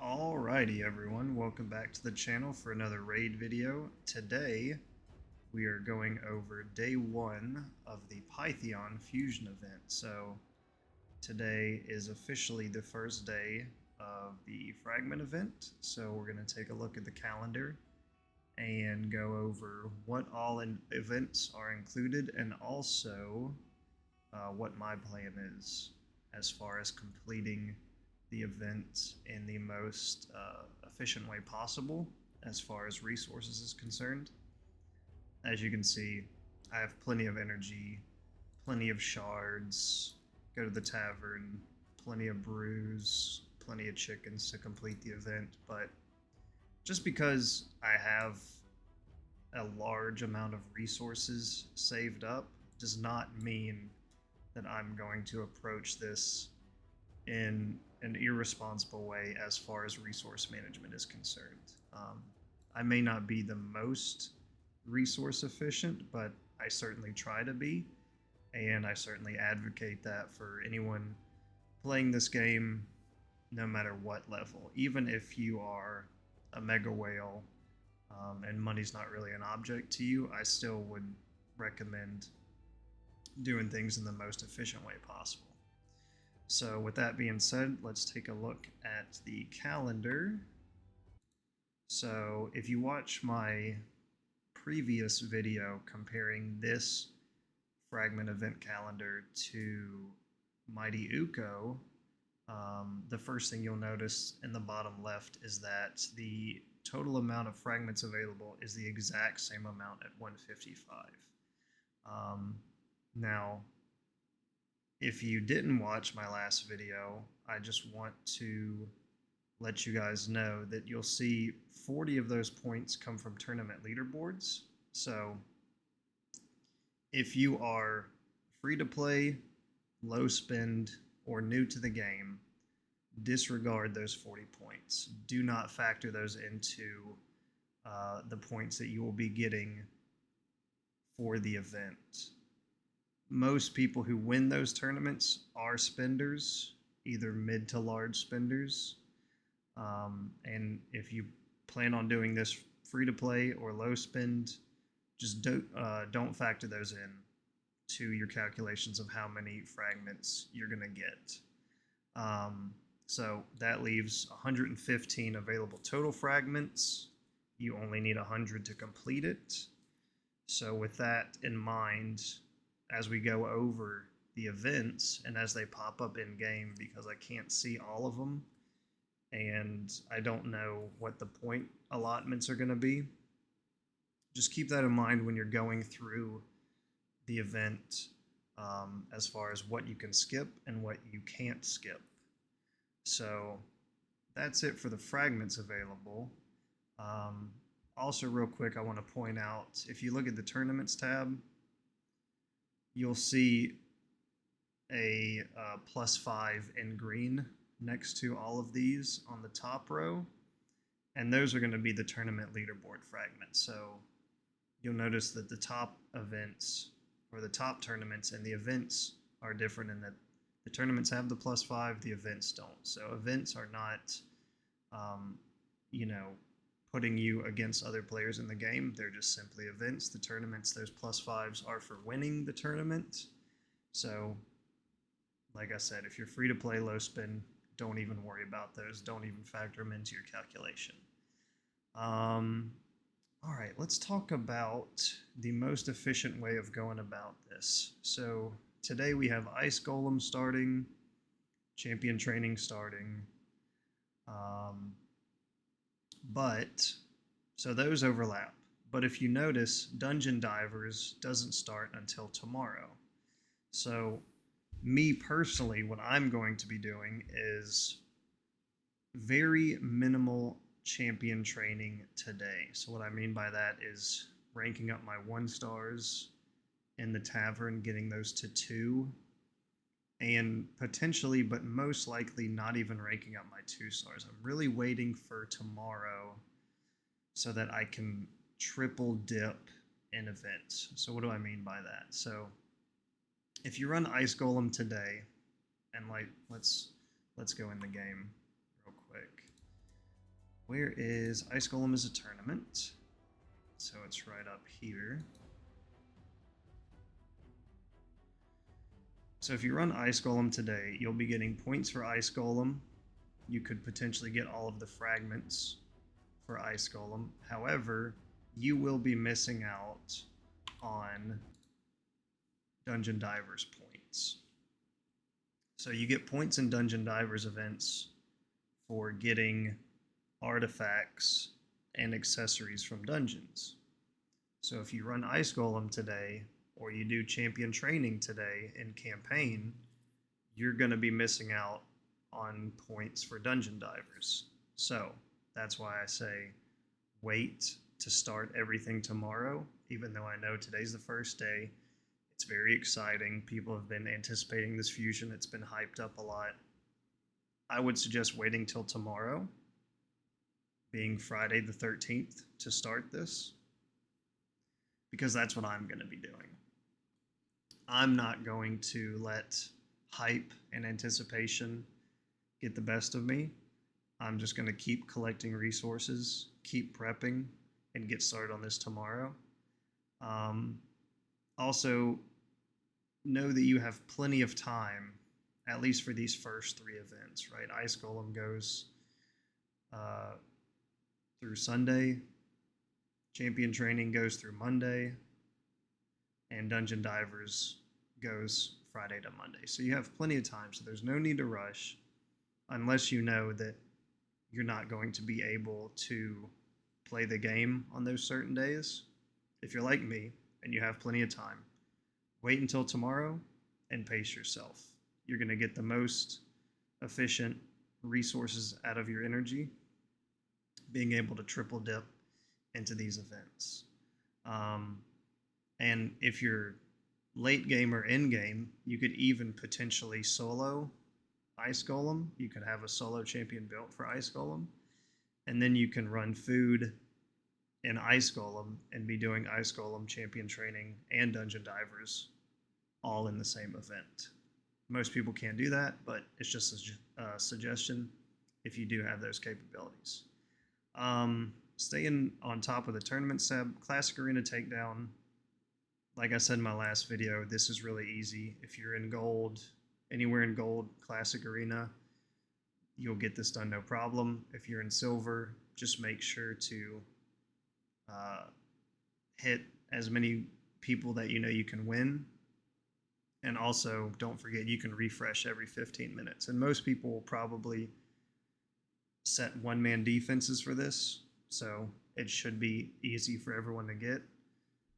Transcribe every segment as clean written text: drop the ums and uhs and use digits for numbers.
Alrighty everyone, welcome back to the channel for another raid video. Today we are going over day 1 of the Pythion fusion event. So today is officially the first day of the fragment event. So we're going to take a look at the calendar and go over what all events are included and also what my plan is as far as completing the event in the most efficient way possible as far as resources is concerned. As you can see, I have plenty of energy, plenty of shards, go to the tavern, plenty of brews, plenty of chickens to complete the event, but just because I have a large amount of resources saved up does not mean that I'm going to approach this in an irresponsible way as far as resource management is concerned. I may not be the most resource efficient, but I certainly try to be, and I certainly advocate that for anyone playing this game, no matter what level. Even if you are a mega whale and money's not really an object to you, I still would recommend doing things in the most efficient way possible. So with that being said, let's take a look at the calendar. So if you watch my previous video comparing this fragment event calendar to Mighty Uko, the first thing you'll notice in the bottom left is that the total amount of fragments available is the exact same amount at 155. Now, if you didn't watch my last video, I just want to let you guys know that you'll see 40 of those points come from tournament leaderboards. So if you are free to play, low spend, or new to the game, disregard those 40 points. Do not factor those into the points that you will be getting for the event. Most people who win those tournaments are spenders, either mid to large spenders. And if you plan on doing this free to play or low spend, just don't factor those in to your calculations of how many fragments you're going to get. So that leaves 115 available total fragments. You only need 100 to complete it. So with that in mind, as we go over the events and as they pop up in game, because I can't see all of them and I don't know what the point allotments are going to be, just keep that in mind when you're going through the event as far as what you can skip and what you can't skip. So that's it for the fragments available. Also real quick, I want to point out, if you look at the tournaments tab, you'll see a +5 in green next to all of these on the top row, and those are going to be the tournament leaderboard fragments. So you'll notice that the top events, or the top tournaments and the events, are different in that the tournaments have the +5, the events don't. So events are not, putting you against other players in the game. They're just simply events. The tournaments, those +5s are for winning the tournament. So, like I said, if you're free to play, low spend, don't even worry about those. Don't even factor them into your calculation. All right, let's talk about the most efficient way of going about this. So today we have Ice Golem starting, Champion Training starting, so those overlap. But if you notice, Dungeon Divers doesn't start until tomorrow. So me personally, what I'm going to be doing is very minimal champion training today. So what I mean by that is ranking up my 1 stars in the tavern, getting those to 2, and potentially, but most likely, not even ranking up my 2 stars. I'm really waiting for tomorrow so that I can triple dip in events. So what do I mean by that? So if you run Ice Golem today, and let's go in the game real quick. Where is Ice Golem as a tournament? So it's right up here. So if you run Ice Golem today, you'll be getting points for Ice Golem. You could potentially get all of the fragments for Ice Golem. However, you will be missing out on Dungeon Divers points. So you get points in Dungeon Divers events for getting artifacts and accessories from dungeons. So if you run Ice Golem today, or you do champion training today in campaign, you're going to be missing out on points for Dungeon Divers. So that's why I say wait to start everything tomorrow, even though I know today's the first day. It's very exciting. People have been anticipating this fusion. It's been hyped up a lot. I would suggest waiting till tomorrow, being Friday the 13th, to start this, because that's what I'm going to be doing. I'm not going to let hype and anticipation get the best of me. I'm just going to keep collecting resources, keep prepping, and get started on this tomorrow. Also, know that you have plenty of time, at least for these first 3 events, right? Ice Golem goes through Sunday, Champion Training goes through Monday, and Dungeon Divers goes Friday to Monday. So you have plenty of time, so there's no need to rush unless you know that you're not going to be able to play the game on those certain days. If you're like me and you have plenty of time, wait until tomorrow and pace yourself. You're going to get the most efficient resources out of your energy being able to triple dip into these events. And if you're late game or end game, you could even potentially solo Ice Golem. You could have a solo champion built for Ice Golem, and then you can run food in Ice Golem and be doing Ice Golem champion training and Dungeon Divers all in the same event. Most people can't do that, but it's just a suggestion if you do have those capabilities. Staying on top of the tournament, Seb, Classic Arena Takedown. Like I said in my last video, this is really easy. If you're in gold, anywhere in gold, Classic Arena, you'll get this done no problem. If you're in silver, just make sure to hit as many people that you know you can win. And also, don't forget, you can refresh every 15 minutes. And most people will probably set one-man defenses for this, so it should be easy for everyone to get.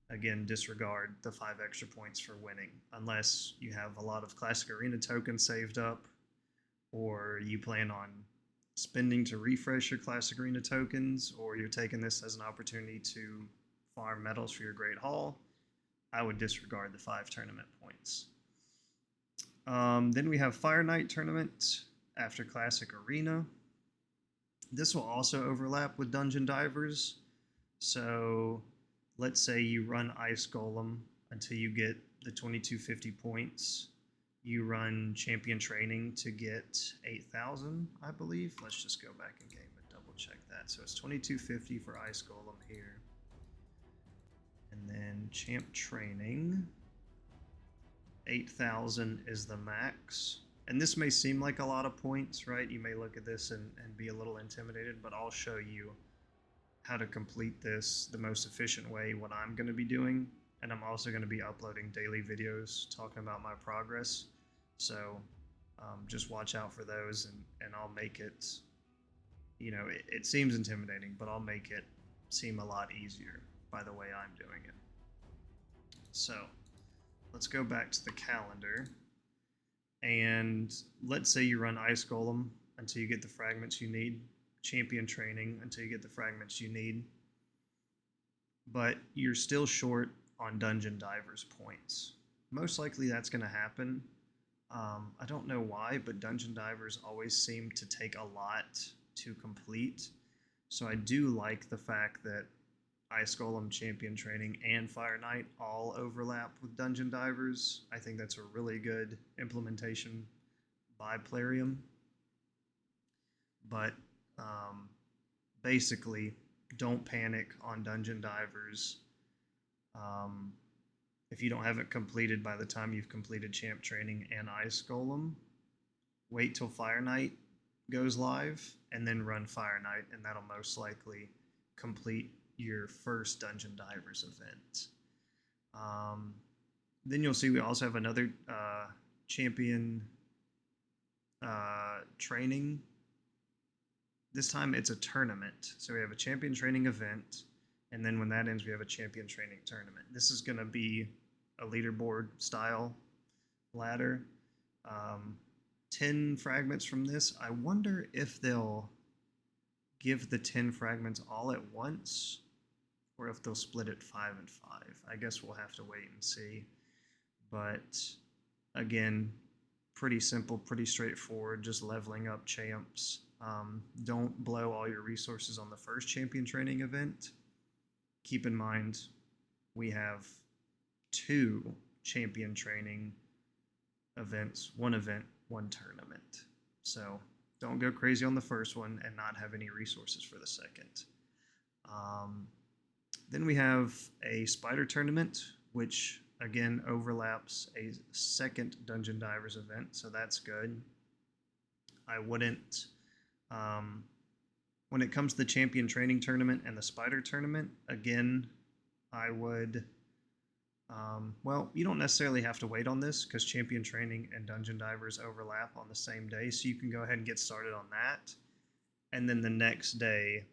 Again, disregard the 5 extra points for winning, unless you have a lot of Classic Arena tokens saved up, or you plan on spending to refresh your Classic Arena tokens, or you're taking this as an opportunity to farm medals for your Great Hall. I would disregard the 5 tournament points. Then we have Fire Night Tournament after Classic Arena. This will also overlap with Dungeon Divers. So let's say you run Ice Golem until you get the 2250 points. You run Champion Training to get 8,000, I believe. Let's just go back in game and double check that. So it's 2250 for Ice Golem here. And then Champ Training, 8,000 is the max. And this may seem like a lot of points, right? You may look at this and be a little intimidated, but I'll show you how to complete this the most efficient way, what I'm going to be doing. And I'm also going to be uploading daily videos talking about my progress. So just watch out for those, and I'll make it, you know, it seems intimidating, but I'll make it seem a lot easier by the way I'm doing it. So let's go back to the calendar. And let's say you run Ice Golem until you get the fragments you need, Champion Training until you get the fragments you need, but you're still short on Dungeon Divers points. Most likely that's going to happen. I don't know why, but Dungeon Divers always seem to take a lot to complete. So I do like the fact that Ice Golem, Champion Training, and Fire Night all overlap with Dungeon Divers. I think that's a really good implementation by Plarium. But basically, don't panic on dungeon divers. Um, if you don't have it completed by the time you've completed champ training and ice golem, wait till Fire Knight goes live and then run Fire Knight, and that'll most likely complete your first dungeon divers event. Then you'll see we also have another champion training. This time it's a tournament. So we have a champion training event, and then when that ends, we have a champion training tournament. This is going to be a leaderboard style ladder. 10 fragments from this. I wonder if they'll give the 10 fragments all at once, or if they'll split it 5 and 5. I guess we'll have to wait and see. But again, pretty simple, pretty straightforward, just leveling up champs. Don't blow all your resources on the first champion training event. Keep in mind, we have 2 champion training events, 1 event, 1 tournament. So don't go crazy on the first one and not have any resources for the second. Then we have a spider tournament, which again overlaps a second Dungeon Divers event, so that's good. I wouldn't, when it comes to the champion training tournament and the spider tournament, again, I would, well, you don't necessarily have to wait on this because champion training and Dungeon Divers overlap on the same day, so you can go ahead and get started on that. And then the next day,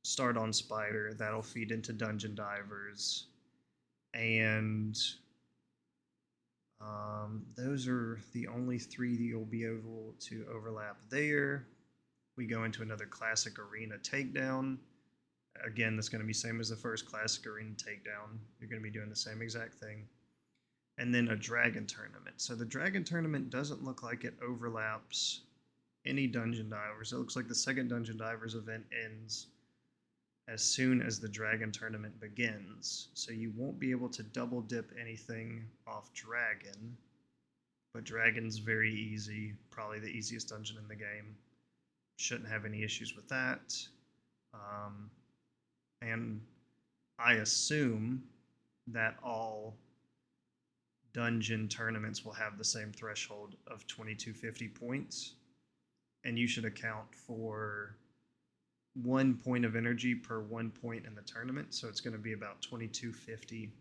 start on spider. That'll feed into Dungeon Divers. And those are the only 3 that you'll be able to overlap there. We go into another classic arena takedown. Again, that's going to be same as the first classic arena takedown. You're going to be doing the same exact thing. And then a dragon tournament. So the dragon tournament doesn't look like it overlaps any Dungeon Divers. It looks like the second Dungeon Divers event ends as soon as the dragon tournament begins. So you won't be able to double dip anything off dragon. But dragon's very easy. Probably the easiest dungeon in the game. Shouldn't have any issues with that. And I assume that all dungeon tournaments will have the same threshold of 2250 points. And you should account for 1 point of energy per 1 point in the tournament. So it's going to be about 2250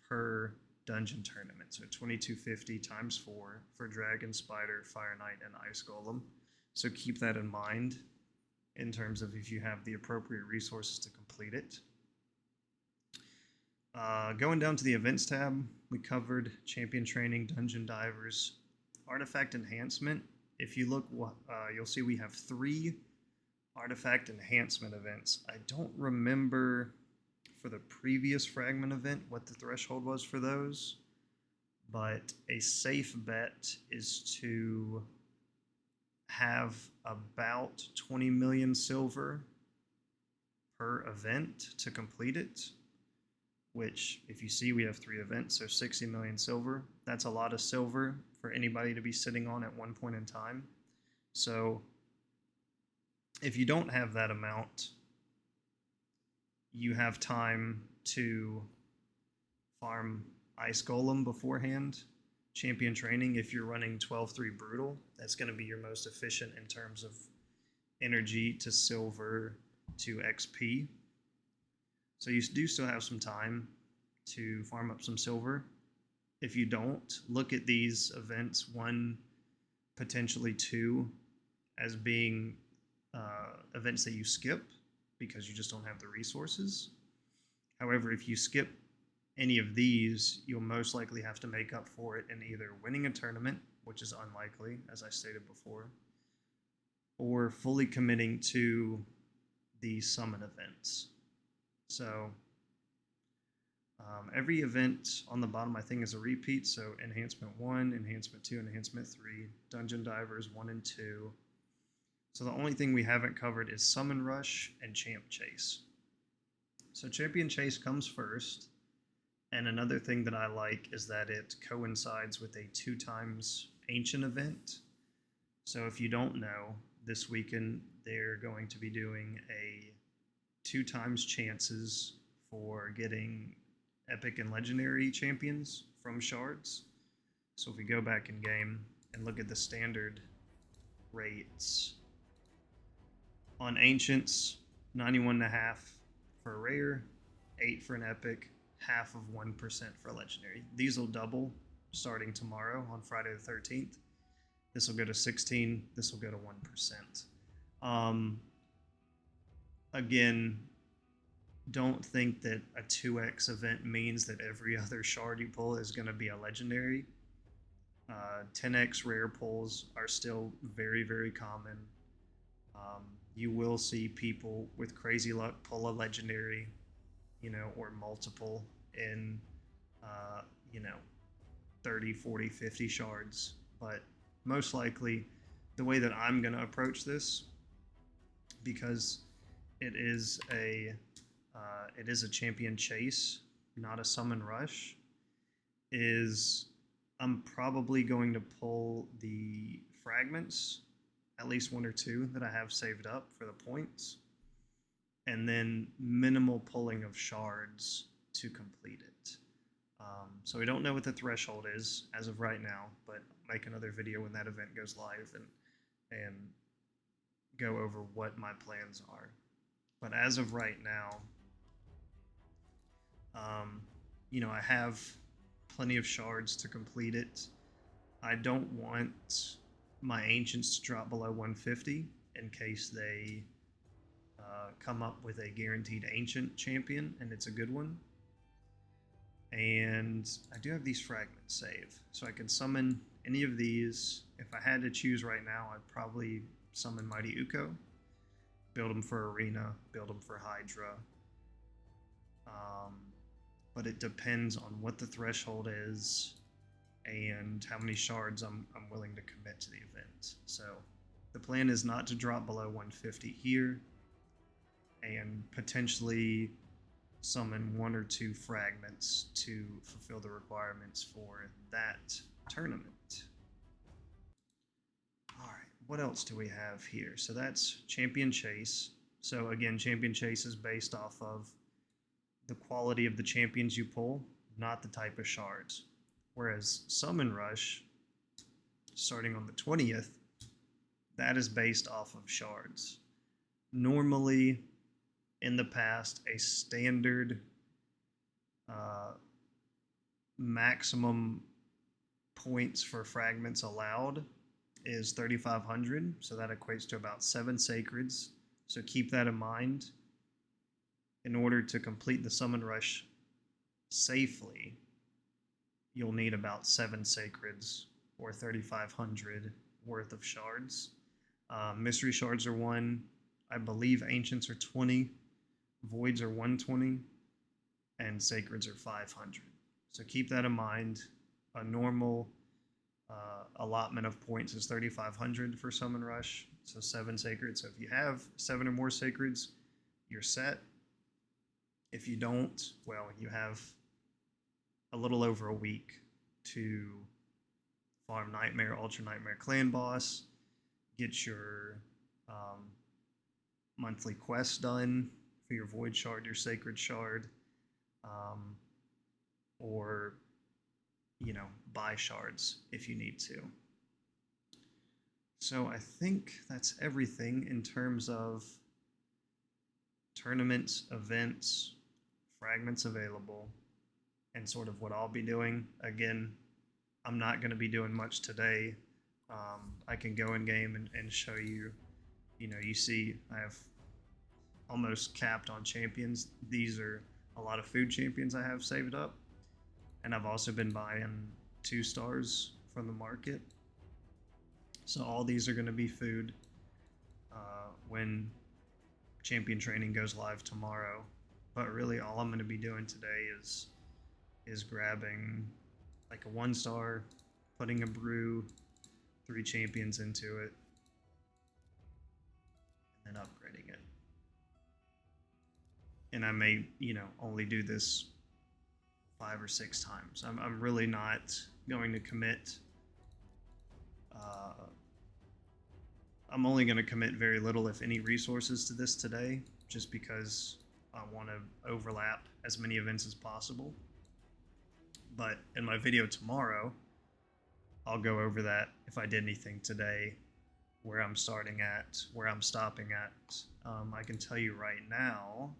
per dungeon tournament. So 2250 times 4 for Dragon, Spider, Fire Knight, and Ice Golem. So keep that in mind in terms of if you have the appropriate resources to complete it. Going down to the events tab, we covered champion training, Dungeon Divers, artifact enhancement. If you look, you'll see we have 3 artifact enhancement events. I don't remember for the previous fragment event what the threshold was for those, but a safe bet is to have about 20 million silver per event to complete it, which if you see we have 3 events, so 60 million silver. That's a lot of silver for anybody to be sitting on at one point in time. So if you don't have that amount, you have time to farm Ice Golem beforehand. Champion training, if you're running 12-3 Brutal, that's going to be your most efficient in terms of energy to silver to XP. So you do still have some time to farm up some silver. If you don't, look at these events, 1, potentially 2, as being events that you skip because you just don't have the resources. However, if you skip any of these, you'll most likely have to make up for it in either winning a tournament, which is unlikely, as I stated before, or fully committing to the summon events. So every event on the bottom, I think, is a repeat. So Enhancement 1, Enhancement 2, Enhancement 3, Dungeon Divers 1 and 2. So the only thing we haven't covered is Summon Rush and Champ Chase. So Champion Chase comes first. And another thing that I like is that it coincides with a 2 times Ancient event. So if you don't know, this weekend they're going to be doing a 2 times chances for getting epic and legendary champions from shards. So if we go back in game and look at the standard rates on ancients, 91.5 for a rare, 8 for an epic, half of 1% for a legendary. These will double starting tomorrow on Friday the 13th. This will go to 16. This will go to 1%. Again, don't think that a 2x event means that every other shard you pull is going to be a legendary. 10x rare pulls are still very, very common. You will see people with crazy luck pull a legendary, or multiple in, 30, 40, 50 shards. But most likely, the way that I'm going to approach this, because it is a champion chase, not a summon rush, is I'm probably going to pull the fragments, at least 1 or 2 that I have saved up for the points, and then minimal pulling of shards to complete it. So we don't know what the threshold is as of right now, but I'll make another video when that event goes live and go over what my plans are. But as of right now, I have plenty of shards to complete it. I don't want my ancients to drop below 150 in case they come up with a guaranteed ancient champion and it's a good one. And I do have these fragments saved, so I can summon any of these. If I had to choose right now, I'd probably summon Mighty Uko, build them for Arena, build them for Hydra. But it depends on what the threshold is and how many shards I'm willing to commit to the event. So the plan is not to drop below 150 here, and potentially summon 1 or 2 fragments to fulfill the requirements for that tournament. Alright, what else do we have here? So that's Champion Chase. So again, Champion Chase is based off of the quality of the champions you pull, not the type of shards. Whereas Summon Rush, starting on the 20th, that is based off of shards. Normally, in the past, a standard maximum points for fragments allowed is 3,500, so that equates to about 7 sacreds. So keep that in mind. In order to complete the Summon Rush safely, you'll need about 7 sacreds or 3,500 worth of shards. Mystery shards are 1. I believe ancients are 20. Voids are 120. And sacreds are 500. So keep that in mind. A normal allotment of points is 3,500 for Summon Rush. So 7 sacreds. So if you have 7 or more sacreds, you're set. If you don't, well, you have a little over a week to farm Nightmare, Ultra Nightmare Clan Boss, get your monthly quests done for your Void Shard, your Sacred Shard, or, buy shards if you need to. So I think that's everything in terms of tournaments, events, fragments available, and sort of what I'll be doing. Again, I'm not going to be doing much today. I can go in game and show you, you see I have almost capped on champions. These are a lot of food champions I have saved up. And I've also been buying 2 stars from the market. So all these are going to be food when champion training goes live tomorrow. But really all I'm going to be doing today is grabbing like a 1 star, putting a brew, 3 champions into it, and then upgrading it. And I may, only do this 5 or 6 times. I'm really not going to commit I'm only going to commit very little, if any, resources to this today, just because I want to overlap as many events as possible. But in my video tomorrow, I'll go over that if I did anything today, where I'm starting at, where I'm stopping at. I can tell you right now,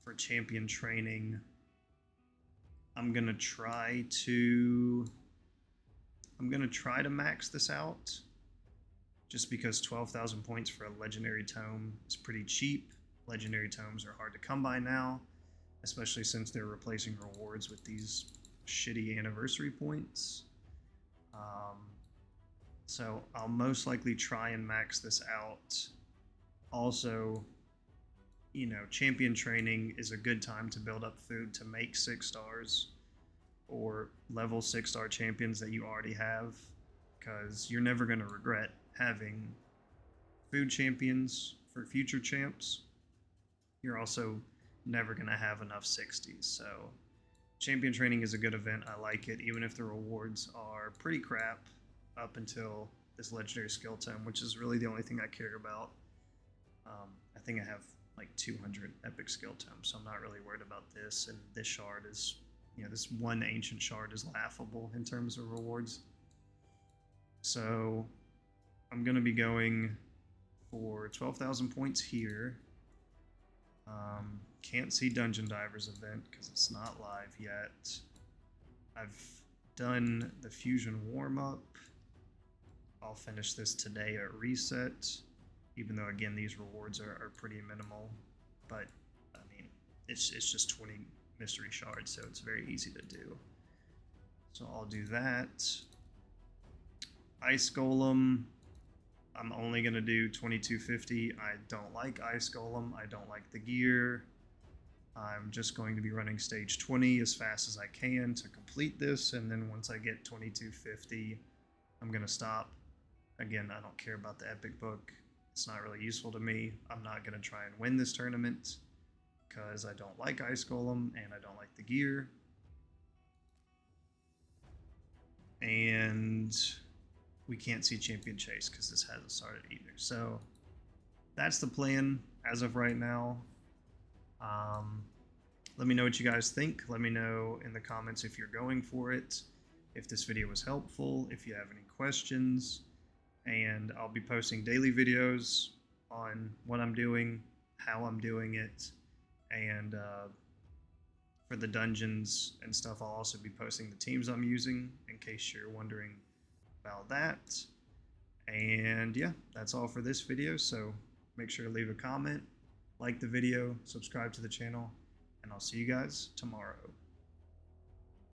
for champion training, I'm gonna try to max this out, just because 12,000 points for a legendary tome is pretty cheap. Legendary tomes are hard to come by now, especially since they're replacing rewards with these shitty anniversary points. So I'll most likely try and max this out. Also, you know, champion training is a good time to build up food to make 6 stars or level 6-star champions that you already have, because you're never going to regret having food champions for future champs. You're also never going to have enough 60s. So champion training is a good event. I like it, even if the rewards are pretty crap up until this legendary skill tome, which is really the only thing I care about. I think I have like 200 epic skill tomes, so I'm not really worried about this. And this shard is, you know, this one ancient shard is laughable in terms of rewards. So I'm going to be going for 12,000 points here. Can't see Dungeon Divers event because it's not live yet. I've done the Fusion warm-up. I'll finish this today at reset, even though, again, these rewards are pretty minimal. But, I mean, it's just 20 mystery shards, so it's very easy to do. So I'll do that. Ice Golem, I'm only going to do 2250. I don't like Ice Golem. I don't like the gear. I'm just going to be running stage 20 as fast as I can to complete this, and then once I get 2250, I'm going to stop. Again, I don't care about the epic book. It's not really useful to me. I'm not going to try and win this tournament because I don't like Ice Golem and I don't like the gear. And we can't see Champion Chase because this hasn't started either. So that's the plan as of right now. Let me know what you guys think. Let me know in the comments if you're going for it, if this video was helpful, if you have any questions. And I'll be posting daily videos on what I'm doing, how I'm doing it, and for the dungeons and stuff, I'll also be posting the teams I'm using in case you're wondering about that. And yeah, that's all for this video, so make sure to leave a comment, like the video, subscribe to the channel, and I'll see you guys tomorrow.